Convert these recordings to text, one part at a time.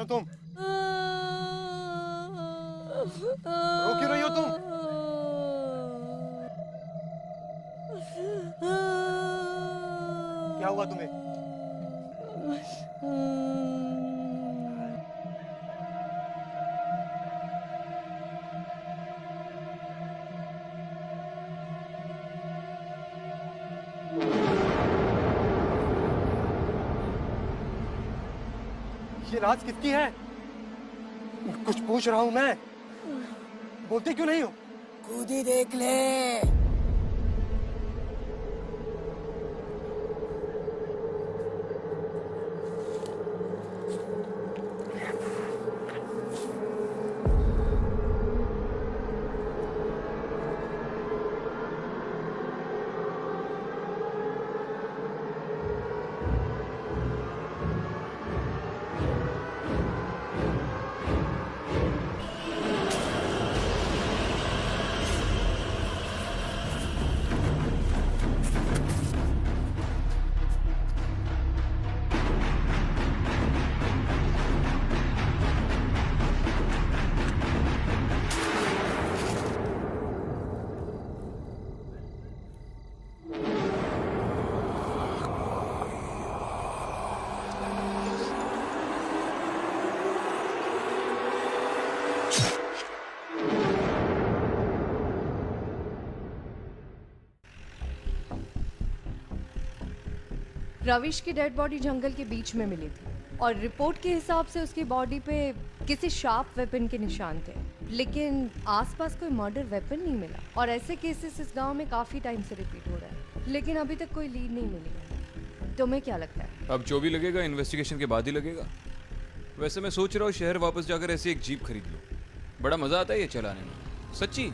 तुम? रो क्यों रही हो तुम? क्या हुआ तुम्हें? ये राज किसकी है? कुछ पूछ रहा हूं मैं। बोलते क्यों नहीं हो? खुद ही देख ले। रविश की डेड बॉडी जंगल के बीच में मिली थी और रिपोर्ट के हिसाब से उसकी बॉडी पे किसी शार्प वेपन के निशान थे, लेकिन आसपास कोई मर्डर वेपन नहीं मिला। और ऐसे केसेस इस गांव में काफी टाइम से रिपीट हो रहा है, लेकिन अभी तक कोई लीड नहीं मिली। तुम्हें क्या लगता है? अब जो भी लगेगा इन्वेस्टिगेशन के बाद ही लगेगा। वैसे मैं सोच रहा हूँ शहर वापस जाकर ऐसी एक जीप खरीद लो, बड़ा मजा आता है ये चलाने में, सच्ची।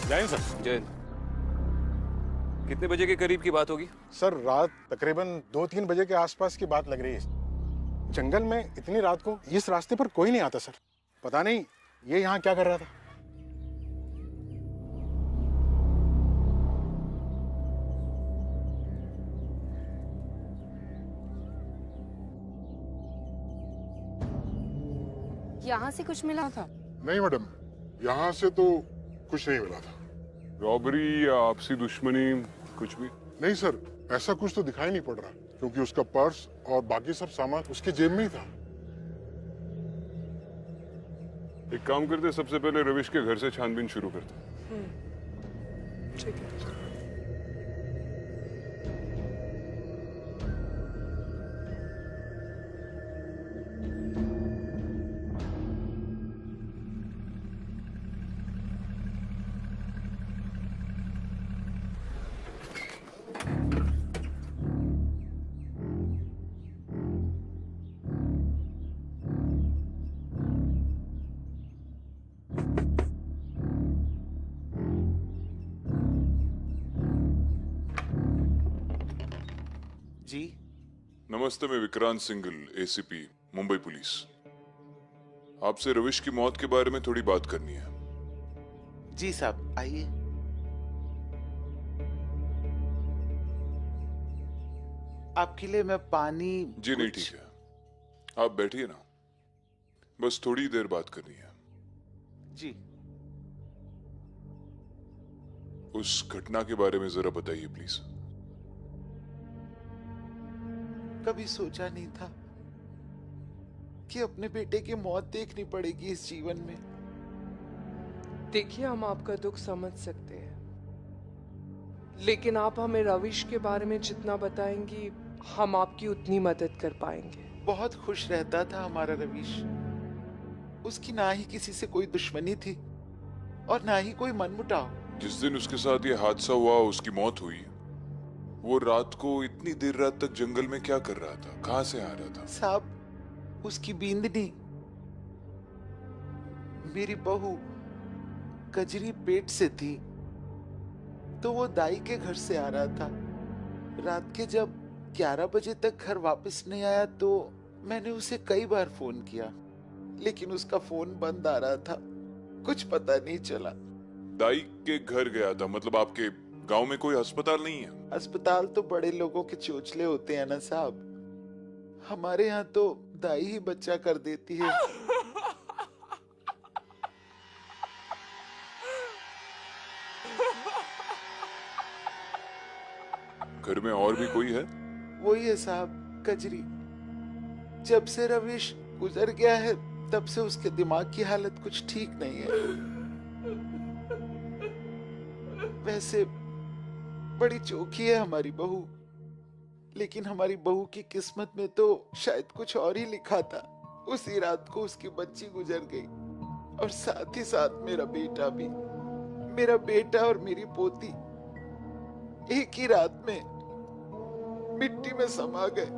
जैन सर। जैन, कितने बजे के करीब की बात होगी? सर रात तकरीबन 2-3 बजे के आसपास की बात लग रही है। जंगल में इतनी रात को इस रास्ते पर कोई नहीं आता सर। पता नहीं ये यहाँ क्या कर रहा था। यहाँ से कुछ मिला था? नहीं मैडम, यहाँ से तो कुछ नहीं मिला था। रॉबरी या आपसी दुश्मनी कुछ भी? नहीं सर, ऐसा कुछ तो दिखाई नहीं पड़ रहा, क्योंकि उसका पर्स और बाकी सब सामान उसके जेब में ही था। एक काम करते, सबसे पहले रविश के घर से छानबीन शुरू करते। ठीक है। जी नमस्ते, मैं विक्रांत सिंघल, एसीपी मुंबई पुलिस। आपसे रविश की मौत के बारे में थोड़ी बात करनी है। जी साहब, आइए। आपके लिए मैं पानी। जी नहीं, ठीक है, आप बैठिए ना, बस थोड़ी देर बात करनी है। जी। उस घटना के बारे में जरा बताइए प्लीज। कभी सोचा नहीं था कि अपने बेटे की मौत देखनी पड़ेगी इस जीवन में। देखिए, हम आपका दुख समझ सकते हैं, लेकिन आप हमें रविश के बारे में जितना बताएंगी हम आपकी उतनी मदद कर पाएंगे। बहुत खुश रहता था हमारा रविश। उसकी ना ही किसी से कोई दुश्मनी थी और ना ही कोई मनमुटाव। जिस दिन उसके साथ ये हादसा हुआ, उसकी मौत हुई, वो रात को इतनी देर रात तक जंगल में क्या कर रहा था, कहां से आ रहा था? साहब, उसकी बींदनी मेरी बहू कजरी पेट से थी तो वो दाई के घर से आ रहा था। रात के जब 11 बजे तक घर वापस नहीं आया तो मैंने उसे कई बार फोन किया, लेकिन उसका फोन बंद आ रहा था, कुछ पता नहीं चला। दाई के घर गया था, मतलब आपके गांव में कोई अस्पताल नहीं है? अस्पताल तो बड़े लोगों के चोचले होते हैं ना साहब, हमारे यहाँ तो दाई ही बच्चा कर देती है। घर में और भी कोई है? वही है साहब, कजरी। जब से रविश गुजर गया है तब से उसके दिमाग की हालत कुछ ठीक नहीं है। वैसे बड़ी चौखी है हमारी बहू, लेकिन हमारी बहू की किस्मत में तो शायद कुछ और ही लिखा था। उसी रात को उसकी बच्ची गुजर गई और साथ ही साथ मेरा बेटा भी। मेरा बेटा और मेरी पोती एक ही रात में मिट्टी में समा गए।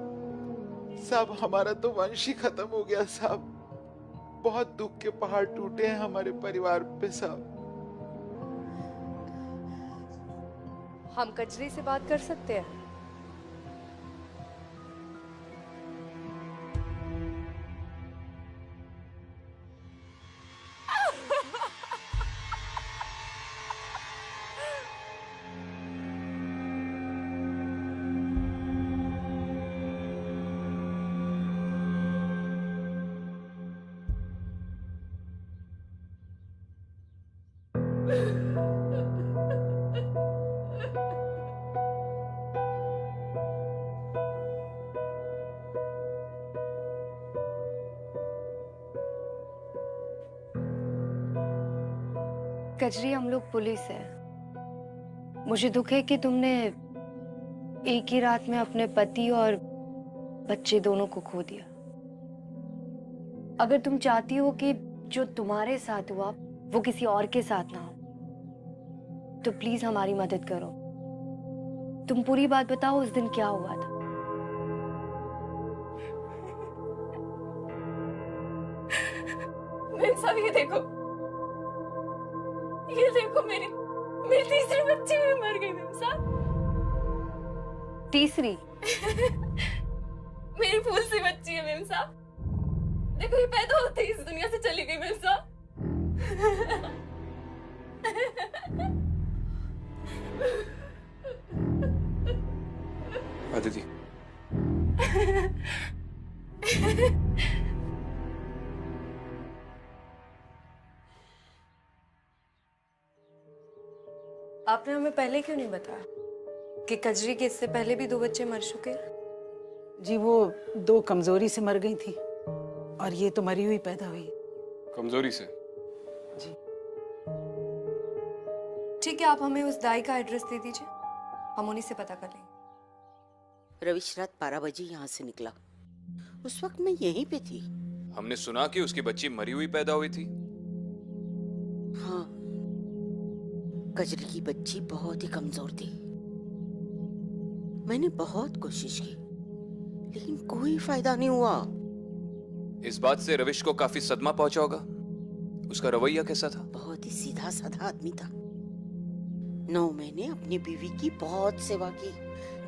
साहब हमारा तो वंश ही खत्म हो गया साहब। बहुत दुख के पहाड़ टूटे हैं हमारे परिवार पे साहब। हम कजरी से बात कर सकते हैं? कजरी, हम लोग पुलिस है। मुझे दुख है कि तुमने एक ही रात में अपने पति और बच्चे दोनों को खो दिया। अगर तुम चाहती हो कि जो तुम्हारे साथ हुआ वो किसी और के साथ ना हो, तो प्लीज हमारी मदद करो। तुम पूरी बात बताओ, उस दिन क्या हुआ था? मेरे साथ ये देखो मेरी तीसरी बच्ची भी मर गई मेरे साथ। तीसरी? मेरी फूल सी बच्ची है मेरे साथ। देखो, ये पैदा होते ही इस दुनिया से चली गई मेरे साथ। अदिति, आपने हमें पहले क्यों नहीं बताया कि कजरी के इससे पहले भी 2 बच्चे मर चुके हैं? जी वो 2 कमजोरी से मर गई थी और ये तो मरी हुई पैदा हुई। कमजोरी से? जी ठीक है, आप हमें उस दाई का एड्रेस दे दीजिए, हम उन्हीं से पता कर लेंगे। रविश रात 12 बजे यहाँ से निकला, उस वक्त मैं यहीं पे थी। हमने सुना कि उसकी बच्ची मरी हुई पैदा हुई थी। हाँ, कजरी की बच्ची बहुत ही कमजोर थी। मैंने बहुत कोशिश की लेकिन कोई फायदा नहीं हुआ। इस बात से रविश को काफी सदमा पहुंचा होगा। उसका रवैया कैसा था? बहुत ही सीधा साधा आदमी था। 9 महीने अपनी बीवी की बहुत सेवा की,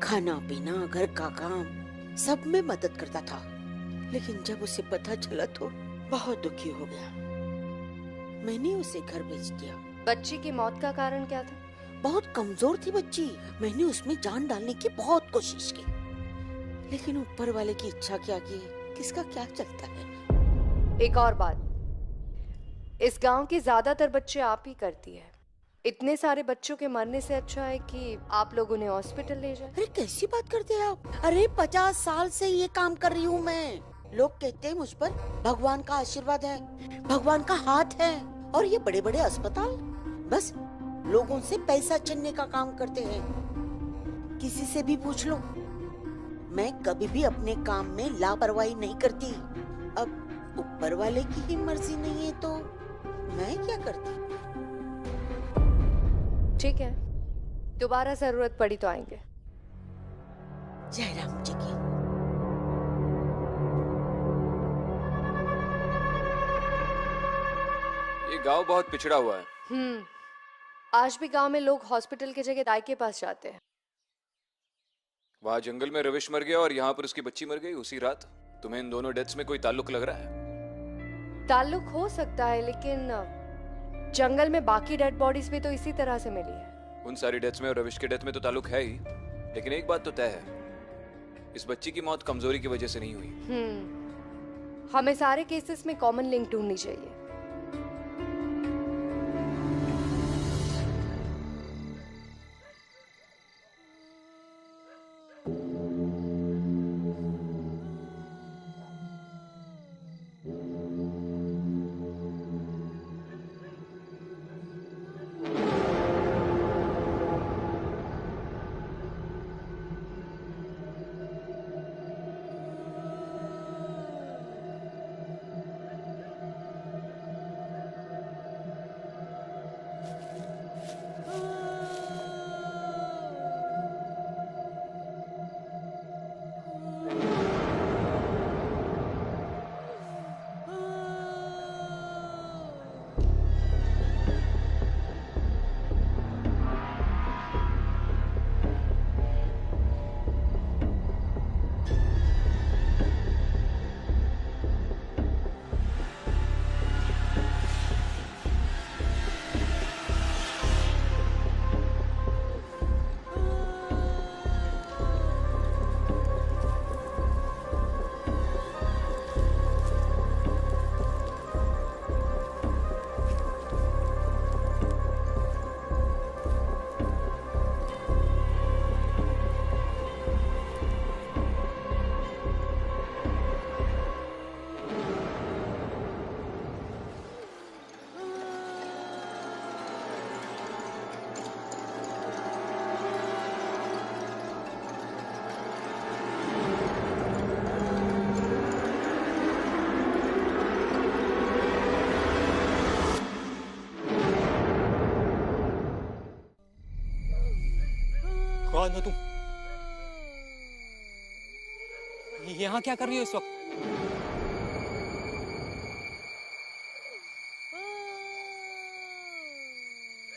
खाना पीना घर का काम सब में मदद करता था। लेकिन जब उसे पता चला तो बहुत दुखी हो गया। मैंने उसे घर भेज दिया। बच्ची की मौत का कारण क्या था? बहुत कमजोर थी बच्ची। मैंने उसमें जान डालने की बहुत कोशिश की, लेकिन ऊपर वाले की इच्छा के आगे किसका क्या चलता है। एक और बात, इस गांव के ज्यादातर बच्चे आप ही करती है। इतने सारे बच्चों के मरने से अच्छा है कि आप लोग उन्हें हॉस्पिटल ले जाएं। अरे कैसी बात करते हैं आप? अरे 50 साल से ये काम कर रही हूँ मैं। लोग कहते हैं मुझ पर भगवान का आशीर्वाद है, भगवान का हाथ है। और ये बड़े बड़े अस्पताल बस लोगों से पैसा छीनने का काम करते हैं। किसी से भी पूछ लो, मैं कभी भी अपने काम में लापरवाही नहीं करती। अब ऊपर वाले की ही मर्जी नहीं है तो मैं क्या करती। ठीक है, दोबारा जरूरत पड़ी तो आएंगे। जयराम जी की। गांव बहुत पिछड़ा हुआ है। आज भी गांव में लोग हॉस्पिटल की जगह दाई के पास जाते हैं। वहां जंगल में रविश मर गया और यहाँ पर उसकी बच्ची मर गई उसी रात। तुम्हें इन दोनों डेथ्स में कोई ताल्लुक लग रहा है? ताल्लुक हो सकता है, लेकिन जंगल में बाकी डेड बॉडीज भी तो इसी तरह से मिली है। उन सारी डेथ्स में और रविश के डेथ में तो ताल्लुक है ही, लेकिन एक बात तो तय है, इस बच्ची की मौत कमजोरी की वजह से नहीं हुई। हमें सारे केसेस में कॉमन लिंक ढूंढनी चाहिए। कौन हो तुम? यहाँ क्या कर रही हो इस वक्त?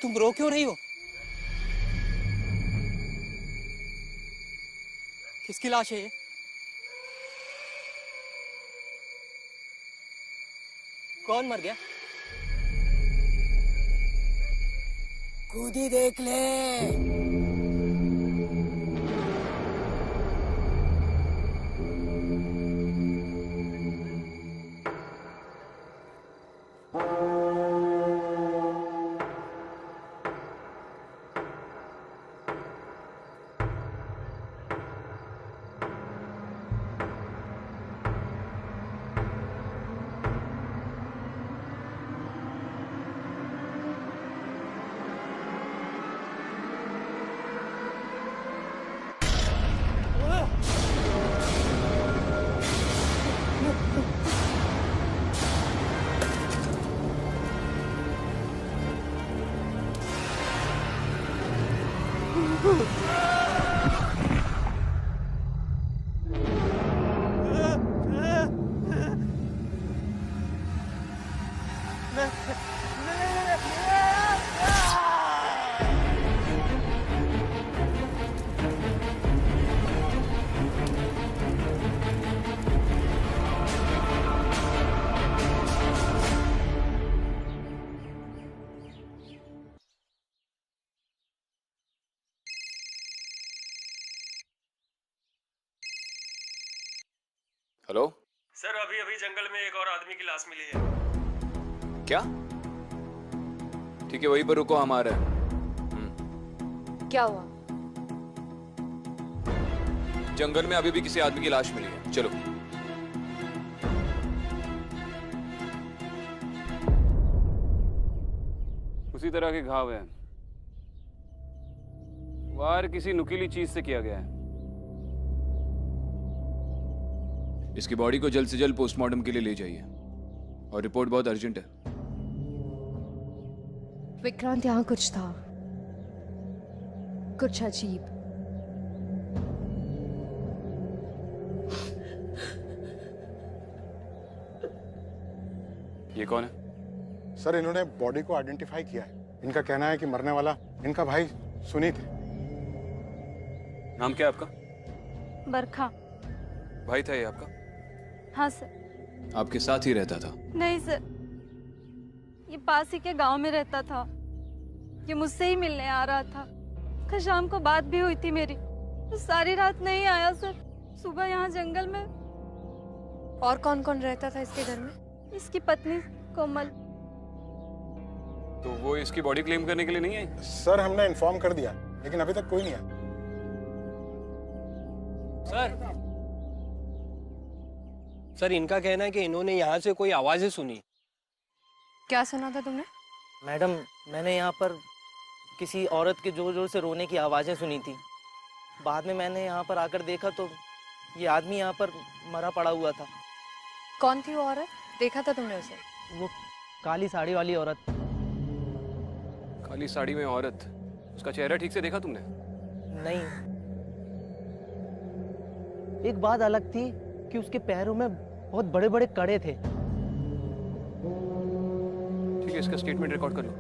तुम रो क्यों रही हो? किसकी लाश है ये? कौन मर गया? खुद ही देख ले। हेलो सर, अभी अभी जंगल में एक और आदमी की लाश मिली है। क्या? ठीक है, वहीं पर रुको, हम आ रहे हैं। क्या हुआ? जंगल में अभी भी किसी आदमी की लाश मिली है, चलो। उसी तरह के घाव हैं। वार किसी नुकीली चीज से किया गया है। इसकी बॉडी को जल्द से जल्द पोस्टमार्टम के लिए ले जाइए और रिपोर्ट बहुत अर्जेंट है। विक्रांत, यहाँ कुछ था, कुछ अजीब। ये कौन है? सर इन्होंने बॉडी को आइडेंटिफाई किया है। इनका कहना है कि मरने वाला इनका भाई सुनीत है। नाम क्या है आपका? बरखा। भाई था ये आपका? हाँ सर। आपके साथ ही रहता था? नहीं सर, ये पास ही के गांव में रहता था। ये मुझसे ही मिलने आ रहा था। कल शाम को बात भी हुई थी मेरी, तो सारी रात नहीं आया सर। सुबह यहाँ जंगल में। और कौन कौन रहता था इसके घर में? इसकी पत्नी कोमल। तो वो इसकी बॉडी क्लेम करने के लिए नहीं आई? सर हमने इन्फॉर्म कर दिया, लेकिन अभी तक कोई नहीं आया। सर इनका कहना है कि इन्होंने यहाँ से कोई आवाजें सुनी। क्या सुना था तुमने? मैडम, मैंने यहाँ पर किसी औरत के जोर जोर से रोने की आवाज़ें सुनी थी। बाद में मैंने यहाँ पर आकर देखा तो ये आदमी यहाँ पर मरा पड़ा हुआ था। कौन थी वो औरत? देखा था तुमने उसे? वो काली साड़ी वाली औरत। काली साड़ी में औरत? उसका चेहरा ठीक से देखा तुमने? नहीं। एक बात अलग थी कि उसके पैरों में बहुत बड़े बड़े कड़े थे। ठीक है, इसका स्टेटमेंट रिकॉर्ड कर लो।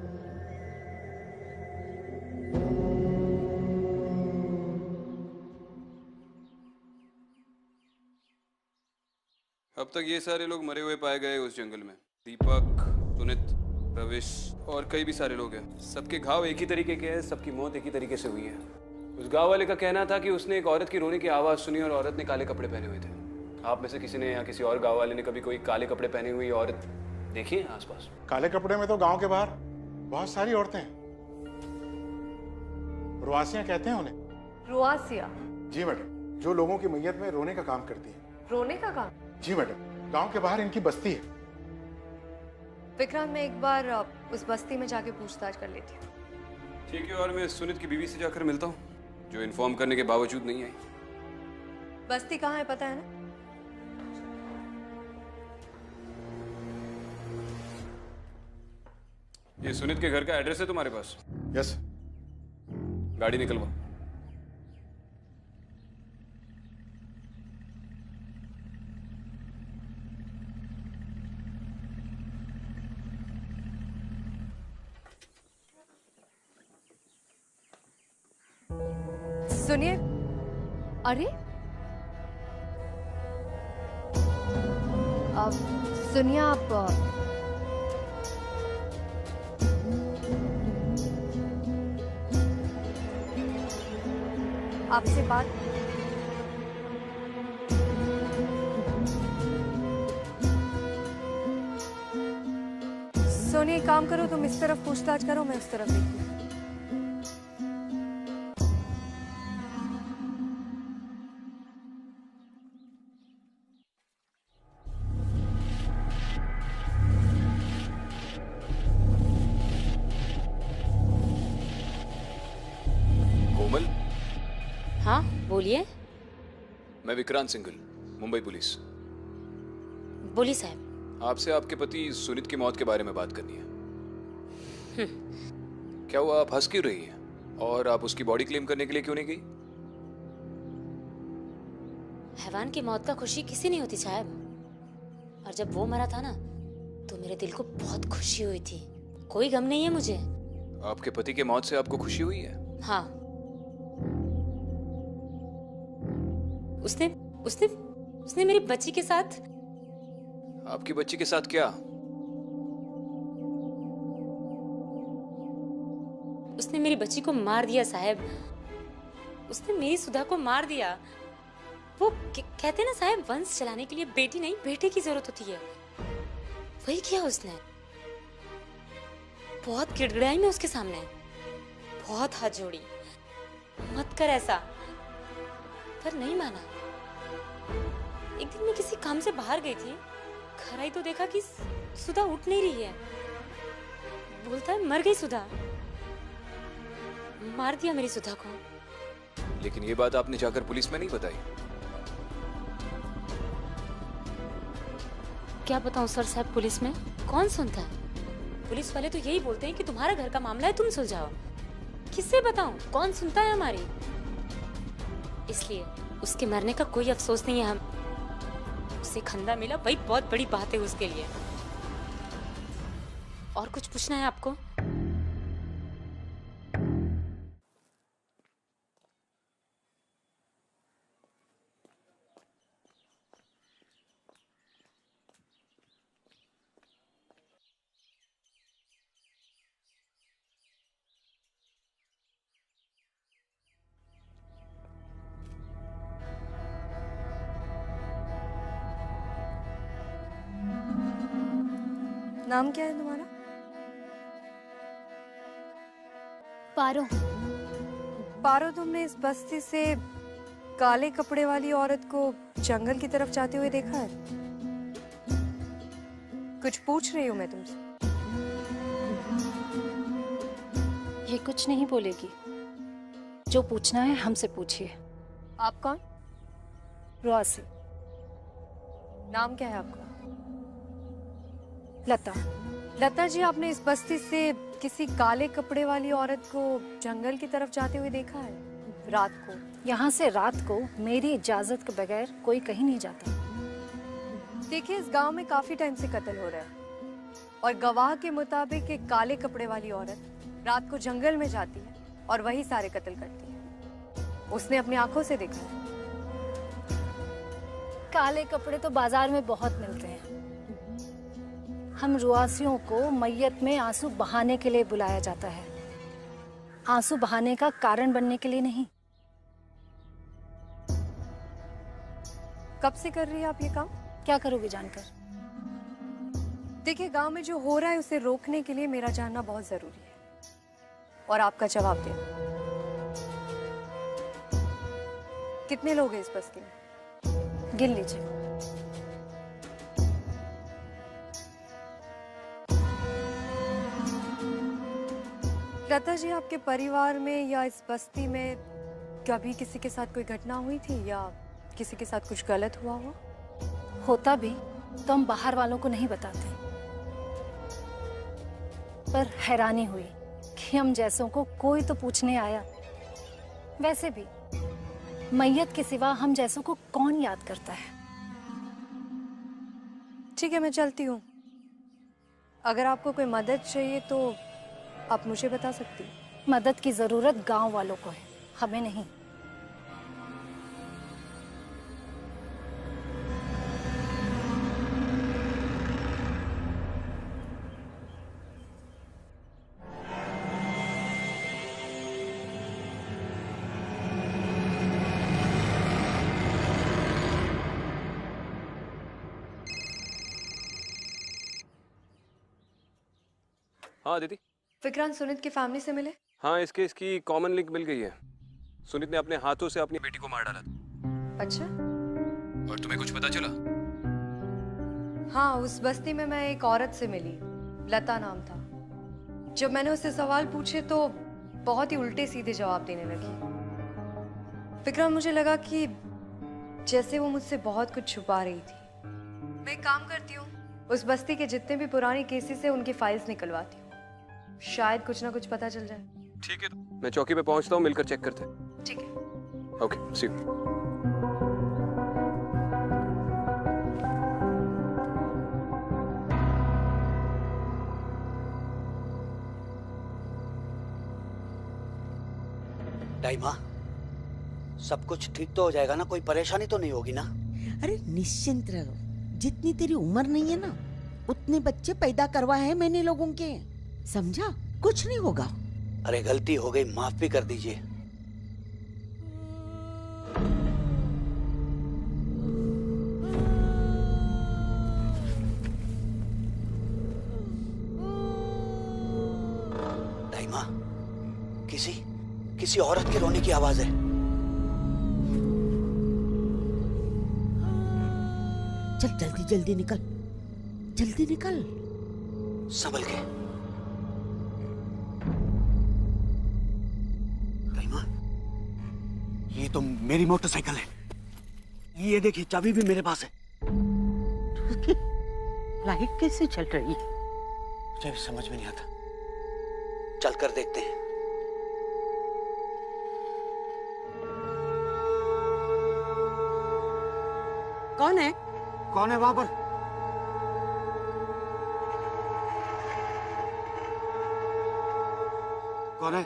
अब तक ये सारे लोग मरे हुए पाए गए उस जंगल में। दीपक, सुनित, रविश और कई भी सारे लोग हैं। सबके घाव एक ही तरीके के हैं, सबकी मौत एक ही तरीके से हुई है। उस गांव वाले का कहना था कि उसने एक औरत की रोने की आवाज़ सुनी और औरत ने काले कपड़े पहने हुए थे। आप में से किसी ने या किसी और गांव वाले ने कभी कोई काले कपड़े पहनी हुई औरत देखी है आसपास? काले कपड़े में तो गांव के बाहर बहुत सारी औरतें हैं। रुआसियां कहते हैं उन्हें। रुआसिया? जी मैडम, जो लोगों की मैयत में रोने का काम करती है। रोने का काम? जी मैडम, गांव के बाहर इनकी बस्ती है। विक्रांत, मैं एक बार उस बस्ती में जाके पूछताछ कर लेती हूँ। ठीक है, और मैं सुनित की बीवी से जाकर मिलता हूँ, जो इन्फॉर्म करने के बावजूद नहीं आई। बस्ती कहाँ है पता है ना? ये सुनित के घर का एड्रेस है तुम्हारे पास? यस। गाड़ी निकलवा। सुनिए। अरे सुनिए, आप आपसे बात। सोनी, एक काम करो, तुम इस तरफ पूछताछ करो, मैं उस तरफ देखती हूँ। कोमल? हाँ बोलिए। मैं विक्रांत सिंघल, मुंबई पुलिस। बोलिए साहब। आपसे आपके पति सुनीत की मौत के बारे में बात करनी है। क्या हुआ, आप हंस क्यों रही हैं? और आप उसकी बॉडी क्लेम करने के लिए क्यों नहीं गई? हैवान की मौत का खुशी किसी नहीं होती साहब, और जब वो मरा था ना तो मेरे दिल को बहुत खुशी हुई थी। कोई गम नहीं है मुझे। आपके पति के मौत से आपको खुशी हुई है? हाँ। उसने उसने उसने मेरी बच्ची के साथ। आपकी बच्ची के साथ क्या? उसने मेरी बच्ची को मार दिया साहब। उसने मेरी सुधा को मार दिया। वो कहते हैं ना साहब, वंश चलाने के लिए बेटी नहीं बेटे की जरूरत होती है। वही किया उसने। बहुत गिड़गिड़ाई मैं उसके सामने, बहुत हाथ जोड़ी, मत कर ऐसा, पर नहीं माना। एक दिन मैं किसी काम से बाहर गई थी, घर आई तो देखा कि सुधा उठ नहीं रही है। बोलता है मर गई सुधा। मार दिया मेरी सुधा को। लेकिन ये बात आपने जाकर पुलिस में नहीं बताई? क्या बताऊं सर साहब, पुलिस में कौन सुनता है? पुलिस वाले तो यही बोलते हैं कि तुम्हारा घर का मामला है, तुम सुलझाओ। किससे बताऊं, कौन सुनता है हमारी? इसलिए उसके मरने का कोई अफसोस नहीं है। हम उसे खंदा मिला, वही बहुत बड़ी बात है उसके लिए। और कुछ पूछना है आपको? नाम क्या है तुम्हारा? पारो। पारो, तुमने इस बस्ती से काले कपड़े वाली औरत को जंगल की तरफ जाते हुए देखा है? कुछ पूछ रही हूँ मैं तुमसे। ये कुछ नहीं बोलेगी। जो पूछना है हमसे पूछिए। आप कौन? रुआसी। नाम क्या है आपका? लता। लता जी, आपने इस बस्ती से किसी काले कपड़े वाली औरत को जंगल की तरफ जाते हुए देखा है रात को? यहाँ से रात को मेरी इजाजत के बगैर कोई कहीं नहीं जाता। देखिए, इस गांव में काफी टाइम से कत्ल हो रहा है और गवाह के मुताबिक एक काले कपड़े वाली औरत रात को जंगल में जाती है और वही सारे कत्ल करती है। उसने अपनी आंखों से देखा है। काले कपड़े तो बाजार में बहुत मिलते हैं। हम रुआसियों को मैयत में आंसू बहाने के लिए बुलाया जाता है, आंसू बहाने का कारण बनने के लिए नहीं। कब से कर रही है आप ये काम? क्या करोगे जानकर? देखिए, गांव में जो हो रहा है उसे रोकने के लिए मेरा जानना बहुत जरूरी है और आपका जवाब देना। कितने लोग हैं इस बस्ती में? गिन लीजिए। लता जी, आपके परिवार में या इस बस्ती में कभी किसी के साथ कोई घटना हुई थी या किसी के साथ कुछ गलत हुआ हो? होता भी तो हम बाहर वालों को नहीं बताते, पर हैरानी हुई कि हम जैसों को कोई तो पूछने आया। वैसे भी मैयत के सिवा हम जैसों को कौन याद करता है। ठीक है, मैं चलती हूँ। अगर आपको कोई मदद चाहिए तो आप मुझे बता सकती हैं। मदद की जरूरत गांव वालों को है, हमें नहीं। हाँ दीदी। विक्रांत सुनीत की फैमिली से मिले? हाँ, इस केस की कॉमन लिंक मिल गई है। सुनीत ने अपने हाथों से अपनी बेटी को मार डाला था। अच्छा। और तुम्हें कुछ पता चला? हाँ, उस बस्ती में मैं एक औरत से मिली, लता नाम था। जब मैंने उससे सवाल पूछे तो बहुत ही उल्टे सीधे जवाब देने लगी। विक्रांत, मुझे लगा कि जैसे वो मुझसे बहुत कुछ छुपा रही थी। मैं एक काम करती हूँ, उस बस्ती के जितने भी पुराने केसेस हैं उनकी फाइल्स निकलवाती हूँ। शायद कुछ ना कुछ पता चल जाए। ठीक है, तो मैं चौकी पे पहुंचता हूँ, मिलकर चेक करते हैं। ठीक है। Okay, C you. डाइमा, सब कुछ ठीक तो हो जाएगा ना? कोई परेशानी तो नहीं होगी ना? अरे निश्चिंत रहो, जितनी तेरी उम्र नहीं है ना उतने बच्चे पैदा करवाए हैं मैंने लोगों के, समझा? कुछ नहीं होगा। अरे गलती हो गई, माफ भी कर दीजिए। डाइमा, किसी औरत के रोने की आवाज है। चल जल्दी जल्दी निकल, जल्दी निकल। संभल के। डाइमा, ये तो मेरी मोटरसाइकिल है। ये देखिए, चाबी भी मेरे पास है। लाइट कैसे चल रही है? मुझे भी समझ में नहीं आता। चल कर देखते हैं। कौन है? कौन है वहां पर? कौन है?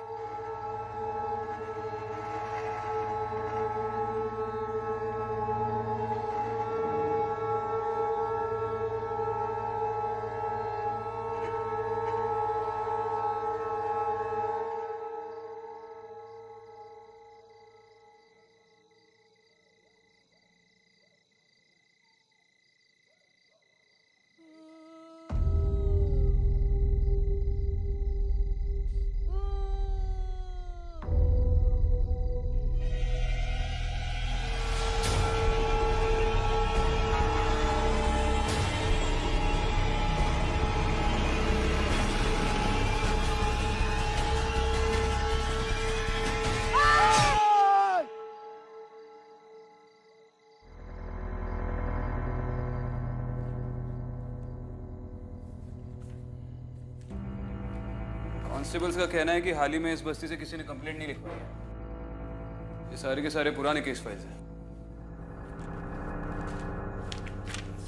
कांस्टेबल्स का कहना है कि हाल ही में इस बस्ती से किसी ने कंप्लेंट नहीं लिखवाई है। ये सारे के सारे पुराने केस फाइल्स हैं।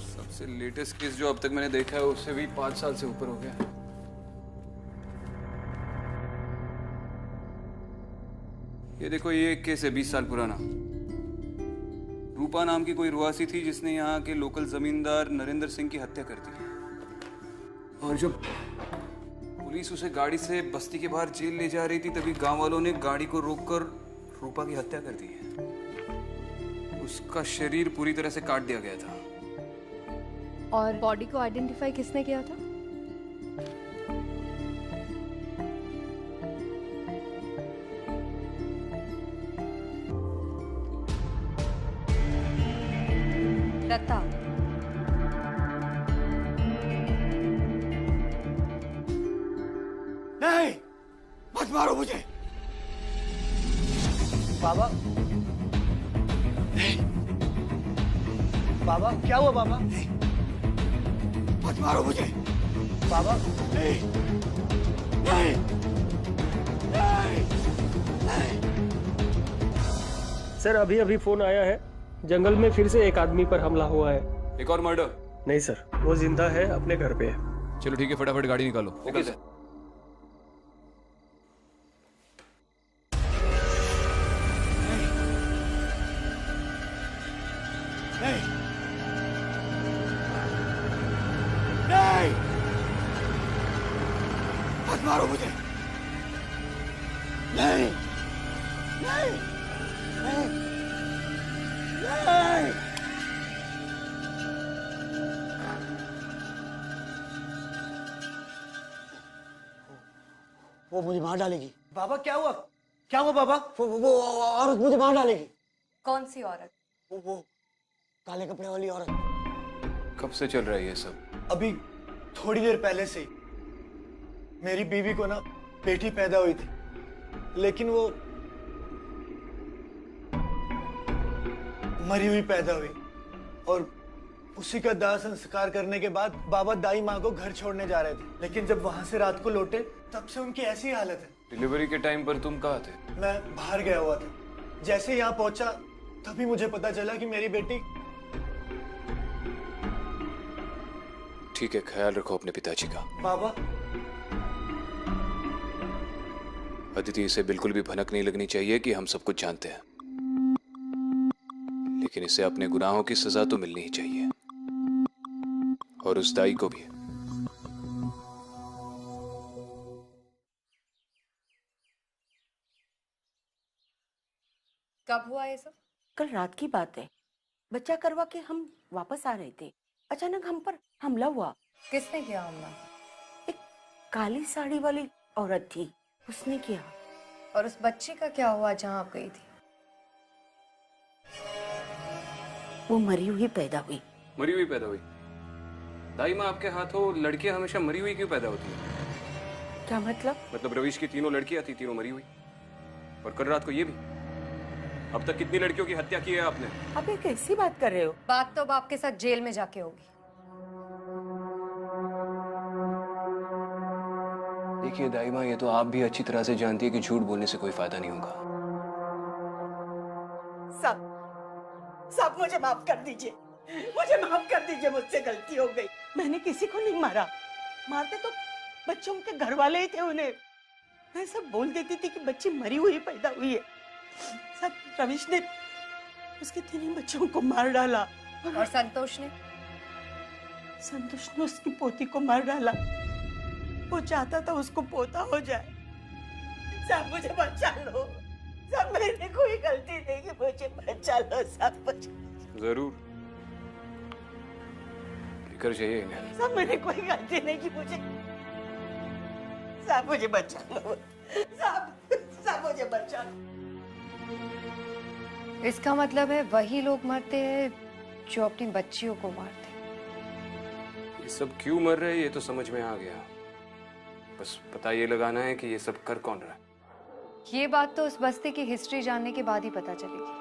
सबसे लेटेस्ट केस जो अब तक मैंने देखा है उससे भी 5 साल से ऊपर हो गया। ये देखो, ये एक केस है 20 साल पुराना। रूपा नाम की कोई रुआसी थी जिसने यहाँ के लोकल जमींदार नरेंद्र सिंह की हत्या कर दी। और जब पुलिस उसे गाड़ी से बस्ती के बाहर जेल ले जा रही थी तभी गांव वालों ने गाड़ी को रोककर रूपा की हत्या कर दी है। उसका शरीर पूरी तरह से काट दिया गया था। और बॉडी को आइडेंटिफाई किसने किया था? लता। नहीं, मत मारो मुझे। बाबा, नहीं। बाबा, क्या हुआ बाबा? नहीं, मत मारो मुझे। बाबा, नहीं, नहीं, नहीं, नहीं। सर, अभी अभी फोन आया है, जंगल में फिर से एक आदमी पर हमला हुआ है। एक और मर्डर? नहीं सर, वो जिंदा है, अपने घर पे है। चलो ठीक है, फटाफट गाड़ी निकालो। Okay sir. नहीं, नहीं, मत मारो मुझे। नहीं, नहीं, नहीं, नहीं। वो मुझे मार डालेगी। बाबा, क्या हुआ? क्या हुआ बाबा? वो औरत मुझे मार डालेगी। कौन सी औरत? वो काले कपड़े वाली औरत। कब से चल रहा है ये सब? अभी थोड़ी देर पहले से। मेरी बीवी को ना बेटी पैदा हुई थी, लेकिन वो मरी हुई पैदा हुई और उसी का दाह संस्कार करने के बाद बाबा दाई माँ को घर छोड़ने जा रहे थे, लेकिन जब वहां से रात को लौटे तब से उनकी ऐसी हालत है। डिलीवरी के टाइम पर तुम कहाँ थे? मैं बाहर गया हुआ था। जैसे यहाँ पहुंचा तभी मुझे पता चला कि मेरी बेटी। ठीक है, ख्याल रखो अपने पिताजी का। बाबा, अदिति, इसे बिल्कुल भी भनक नहीं लगनी चाहिए कि हम सब कुछ जानते हैं, लेकिन इसे अपने गुनाहों की सजा तो मिलनी ही चाहिए, और उस दाई को भी। कब हुआ ये सब? कल रात की बात है। बच्चा करवा के हम वापस आ रहे थे, अचानक हम पर हमला हुआ। किसने किया हमला? एक काली साड़ी वाली औरत थी, उसने किया। और उस बच्ची का क्या हुआ जहाँ आप गई थी? वो मरी हुई पैदा हुई। मरी हुई पैदा हुई? दाई माँ, आपके हाथों लड़कियां हमेशा मरी हुई क्यों पैदा होती हैं? क्या मतलब? मतलब रविश की 3 लड़कियां थी, 3 मरी हुई, और कल रात को ये भी। अब तक कितनी लड़कियों की हत्या की है आपने? आप ये कैसी बात कर रहे हो? बात तो बाप के साथ जेल में जाके होगी। देखिए दाई माँ, ये तो आप भी अच्छी तरह से जानती है कि झूठ बोलने से कोई फायदा नहीं होगा। सब मुझे माफ कर दीजिए, मुझे माफ कर दीजिए, मुझसे गलती हो गई। मैंने किसी को नहीं मारा, मारते तो बच्चों के घर वाले ही थे उन्हें। मैं सब बोल देती थी कि बच्ची मरी हुई पैदा हुई है। सब रविश ने उसके 3 बच्चों को मार डाला। और संतोष ने उसकी पोती को मार डाला। वो चाहता था उसको पोता हो जाए। सब मुझे बचा लो। सब मैंने कोई गलती नहीं की, मुझे बचा लो। सब जरूर लेकर जाइए। सब मैंने कोई गलती नहीं की, मुझे सब मुझे बचा लो। सब मुझे बचा लो। इसका मतलब है वही लोग मरते हैं जो अपनी बच्चियों को मारते हैं। ये सब क्यों मर रहे हैं ये तो समझ में आ गया, बस पता ये लगाना है कि ये सब कर कौन रहा है। ये बात तो उस बस्ती की हिस्ट्री जानने के बाद ही पता चलेगी।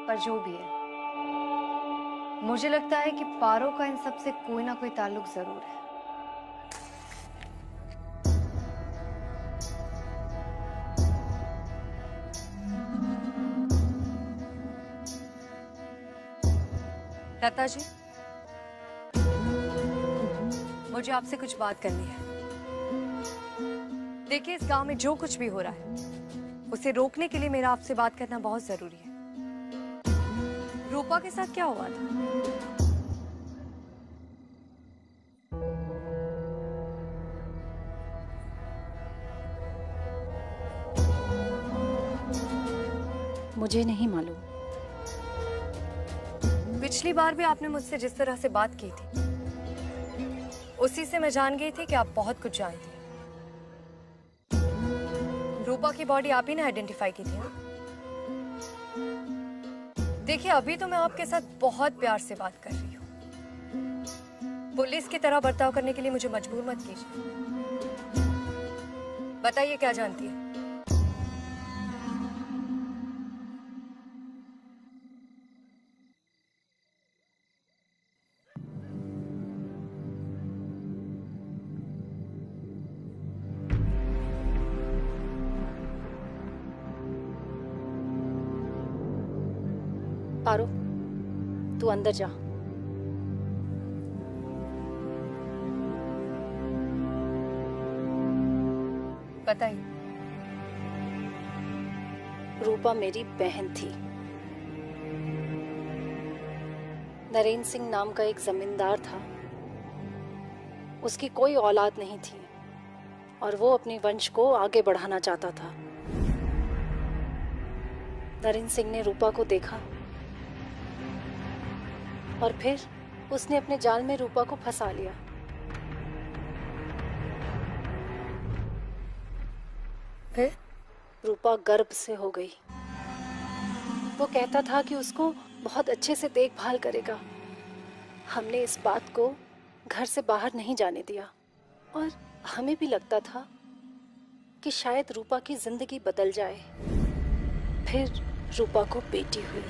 पर जो भी है, मुझे लगता है कि पारो का इन सब से कोई ना कोई ताल्लुक जरूर है। लता जी, मुझे आपसे कुछ बात करनी है। देखिए, इस गांव में जो कुछ भी हो रहा है उसे रोकने के लिए मेरा आपसे बात करना बहुत जरूरी है। रूपा के साथ क्या हुआ था? मुझे नहीं मालूम। पिछली बार भी आपने मुझसे जिस तरह से बात की थी, उसी से मैं जान गई थी कि आप बहुत कुछ जानती हैं। रूपा की बॉडी आप ही ने आइडेंटिफाई की थी ना? देखिए, अभी तो मैं आपके साथ बहुत प्यार से बात कर रही हूँ। पुलिस की तरह बर्ताव करने के लिए मुझे मजबूर मत कीजिए। बताइए, क्या जानती है? पारो, तू अंदर जा। बताइए। रूपा मेरी बहन थी। नरेंद्र सिंह नाम का एक जमींदार था। उसकी कोई औलाद नहीं थी और वो अपने वंश को आगे बढ़ाना चाहता था। नरेंद्र सिंह ने रूपा को देखा और फिर उसने अपने जाल में रूपा को फंसा लिया। फिर रूपा गर्भ से हो गई। वो कहता था कि उसको बहुत अच्छे से देखभाल करेगा। हमने इस बात को घर से बाहर नहीं जाने दिया और हमें भी लगता था कि शायद रूपा की जिंदगी बदल जाए। फिर रूपा को बेटी हुई।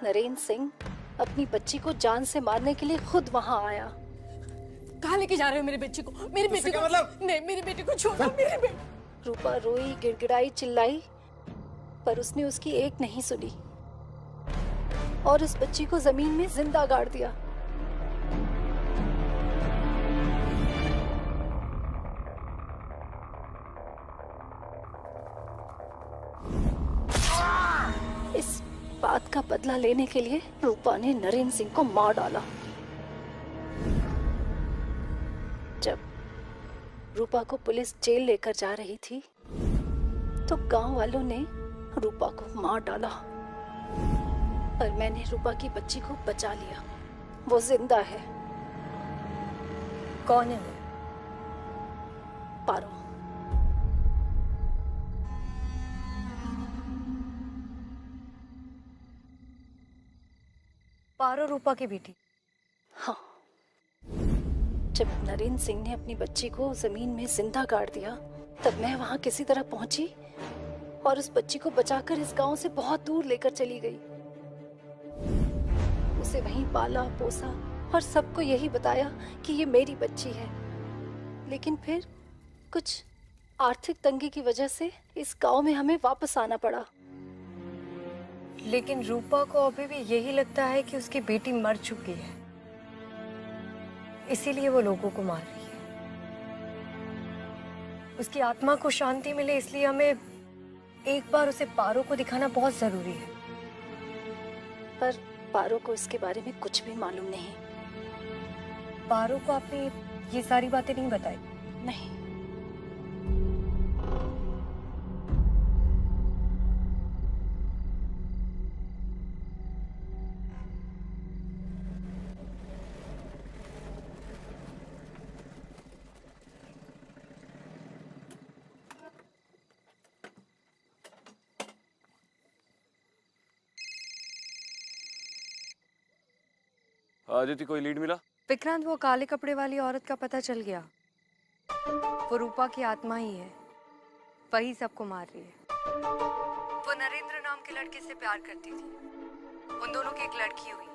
नरेंद्र सिंह अपनी बच्ची को जान से मारने के लिए खुद वहां आया। कहाँ लेके जा रहे हो मेरी बच्ची को? मेरी बेटी को मतलब? नहीं, मेरी बेटी को छोड़ दो। मेरी बेटी। रूपा रोई, गिड़गिड़ाई, चिल्लाई, पर उसने उसकी एक नहीं सुनी और उस बच्ची को जमीन में जिंदा गाड़ दिया। इस बात का बदला लेने के लिए रूपा ने नरेंद्र सिंह को मार डाला। जब रूपा को पुलिस जेल लेकर जा रही थी तो गांव वालों ने रूपा को मार डाला, पर मैंने रूपा की बच्ची को बचा लिया। वो जिंदा है। कौन है वो? पारो। पारो रूपा की बेटी? हाँ। जब नरेंद्र सिंह ने अपनी बच्ची को जमीन में जिंदा गाड़ दिया तब मैं वहां किसी तरह पहुंची और उस बच्ची को बचाकर इस गांव से बहुत दूर लेकर चली गई। उसे वहीं पाला पोसा और सबको यही बताया कि ये मेरी बच्ची है। लेकिन फिर कुछ आर्थिक तंगी की वजह से इस गांव में हमें वापस आना पड़ा। लेकिन रूपा को अभी भी यही लगता है कि उसकी बेटी मर चुकी है, इसीलिए वो लोगों को मार रही है। उसकी आत्मा को शांति मिले इसलिए हमें एक बार उसे पारो को दिखाना बहुत जरूरी है। पर पारो को इसके बारे में कुछ भी मालूम नहीं। पारो को आपने ये सारी बातें नहीं बताई? नहीं। आदिति, कोई लीड मिला? विक्रांत, वो काले कपड़े वाली औरत का पता चल गया। वो रूपा की आत्मा ही है, वही सबको मार रही है। वो नरेंद्र नाम के लड़के से प्यार करती थी, उन दोनों की एक लड़की हुई,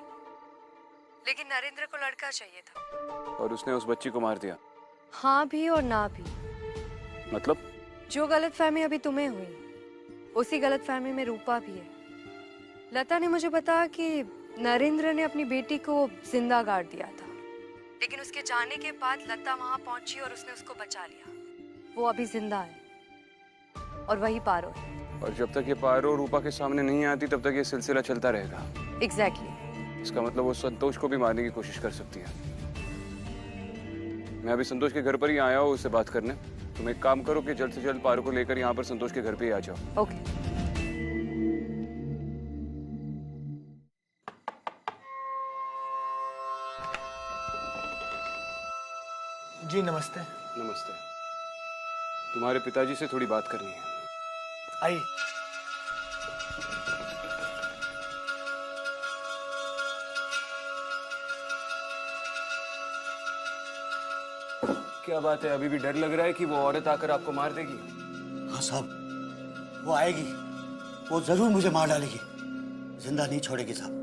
लेकिन नरेंद्र को लड़का चाहिए था और उसने उस बच्ची को मार दिया। हाँ भी और ना भी। मतलब? जो गलतफहमी अभी तुम्हें हुई, उसी गलतफहमी में रूपा भी है। लता ने मुझे बताया कि नरेंद्र ने अपनी बेटी को जिंदा गाड़ दिया था, लेकिन उसके जाने के बाद लता वहां पहुंची और उसने उसको बचा लिया। वो अभी जिंदा है और वही पारो है। और जब तक ये पारो रूपा के सामने नहीं आती तब तक ये सिलसिला चलता रहेगा। एग्जैक्टली। इसका मतलब वो संतोष को भी मारने की कोशिश कर सकती है। मैं अभी संतोष के घर पर ही आया हूँ उससे बात करने। तुम एक काम करो कि जल्द से जल्द पारो को लेकर यहाँ पर संतोष के घर पे ही आ जाओ। ओके। जी नमस्ते। नमस्ते। तुम्हारे पिताजी से थोड़ी बात करनी है। आइए। क्या बात है, अभी भी डर लग रहा है कि वो औरत आकर आपको मार देगी? हाँ साहब, वो आएगी, वो जरूर मुझे मार डालेगी, जिंदा नहीं छोड़ेगी साहब।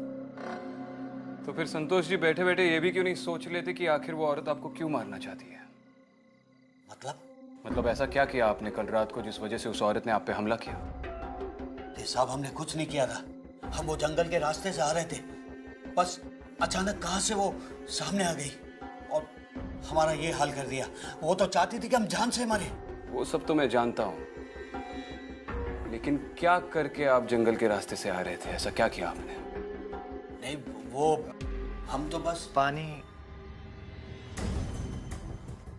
तो फिर संतोष जी बैठे बैठे ये भी क्यों नहीं सोच लेते कि आखिर वो औरत आपको क्यों मारना चाहती है? मतलब ऐसा क्या किया आपने कल रात को जिस वजह से उस औरत ने आप पे हमला किया? साहब हमने कुछ नहीं किया था, हम वो जंगल के रास्ते से आ रहे थे, बस अचानक कहां से वो सामने आ गई और हमारा ये हाल कर दिया। वो तो चाहती थी कि हम जान से मरे। वो सब तो मैं जानता हूँ, लेकिन क्या करके आप जंगल के रास्ते से आ रहे थे? ऐसा क्या किया आपने? नहीं वो हम तो बस पानी।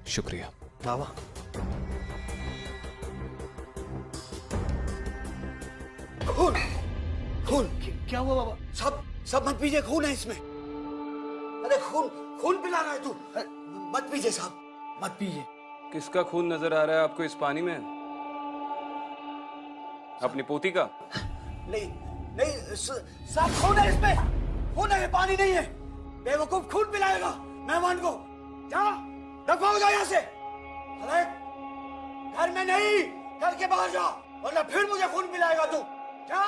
शुक्रिया बाबा। खून खून क्या हुआ बाबा? सब सब मत पीजिए, खून है इसमें। अरे खून खून पिला रहा है तू, मत पीजिए साहब, मत पीजिए। किसका खून नजर आ रहा है आपको इस पानी में? अपनी पोती का? नहीं नहीं साहब, खून है इसमें, खून है, ये पानी नहीं है। बेवकूफ, खून पिलाएगा मेहमान को। जा दफा हो जाओ यहाँ से। अरे घर में नहीं, घर के बाहर जा, वरना फिर मुझे खून पिलाएगा तू। जा।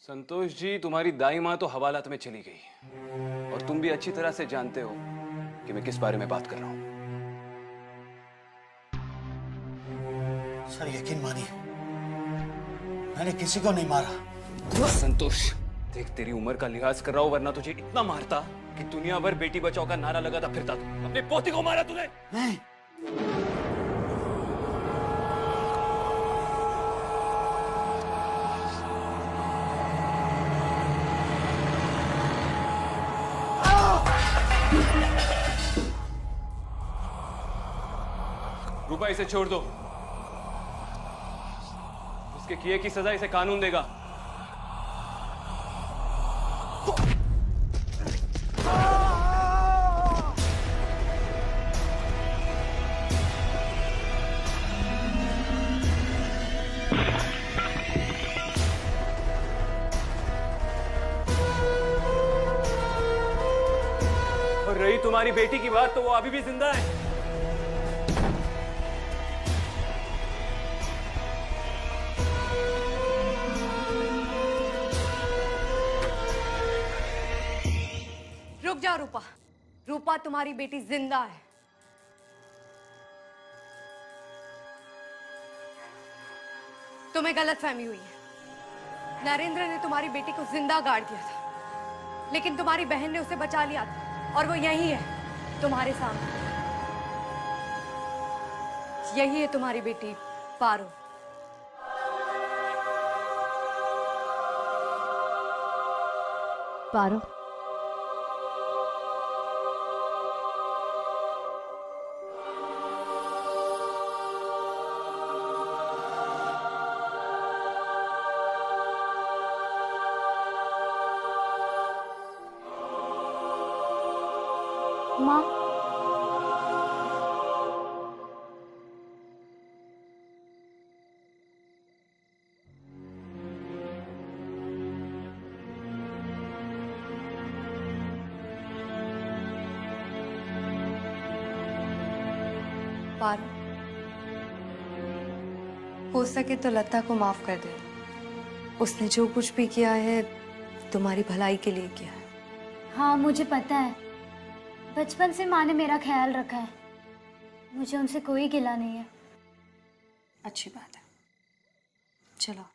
संतोष जी, तुम्हारी दाई माँ तो हवालात में चली गई और तुम भी अच्छी तरह से जानते हो कि मैं किस बारे में बात कर रहा हूं। सर यकीन मानिए, मैंने किसी को नहीं मारा। संतोष, देख तेरी उम्र का लिहाज कर रहा हूं, वरना तुझे इतना मारता कि दुनिया भर बेटी बचाओ का नारा लगाता फिरता तू। अपने पोती को मारा तूने। नहीं। रूपा, इसे छोड़ दो। उसके किए की सजा इसे कानून देगा। और रही तुम्हारी बेटी की बात, तो वो अभी भी जिंदा है। रुक जाओ रूपा। रूपा, तुम्हारी बेटी जिंदा है। तुम्हें गलतफहमी हुई है। नरेंद्र ने तुम्हारी बेटी को जिंदा गाड़ दिया था, लेकिन तुम्हारी बहन ने उसे बचा लिया था और वो यही है तुम्हारे सामने। यही है तुम्हारी बेटी पारो। पारो, माँ, पारो, हो सके तो लता को माफ कर दे। उसने जो कुछ भी किया है तुम्हारी भलाई के लिए किया है। हाँ मुझे पता है, बचपन से माँ ने मेरा ख्याल रखा है। मुझे उनसे कोई गिला नहीं है। अच्छी बात है, चलो।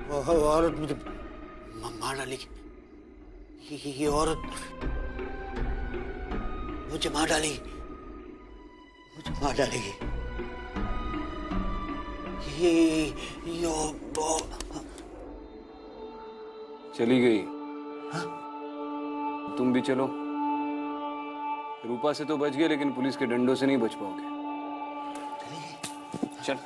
वो औरत मुझे मार डालेगी। ये औरत मुझे मार डालेगी, मुझे मार डालेगी। चली गई। तुम भी चलो। रूपा से तो बच गए, लेकिन पुलिस के डंडों से नहीं बच पाओगे। चल।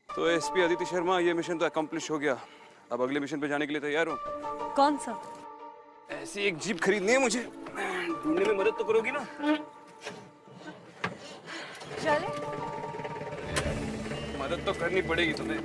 तो एसपी अदिति शर्मा, ये मिशन तो अकम्प्लिश हो गया। अब अगले मिशन पे जाने के लिए तैयार हो? कौन सा? ऐसी एक जीप खरीदनी है मुझे। ढूंढने में मदद तो करोगी ना? चले। मदद तो करनी पड़ेगी तुम्हें।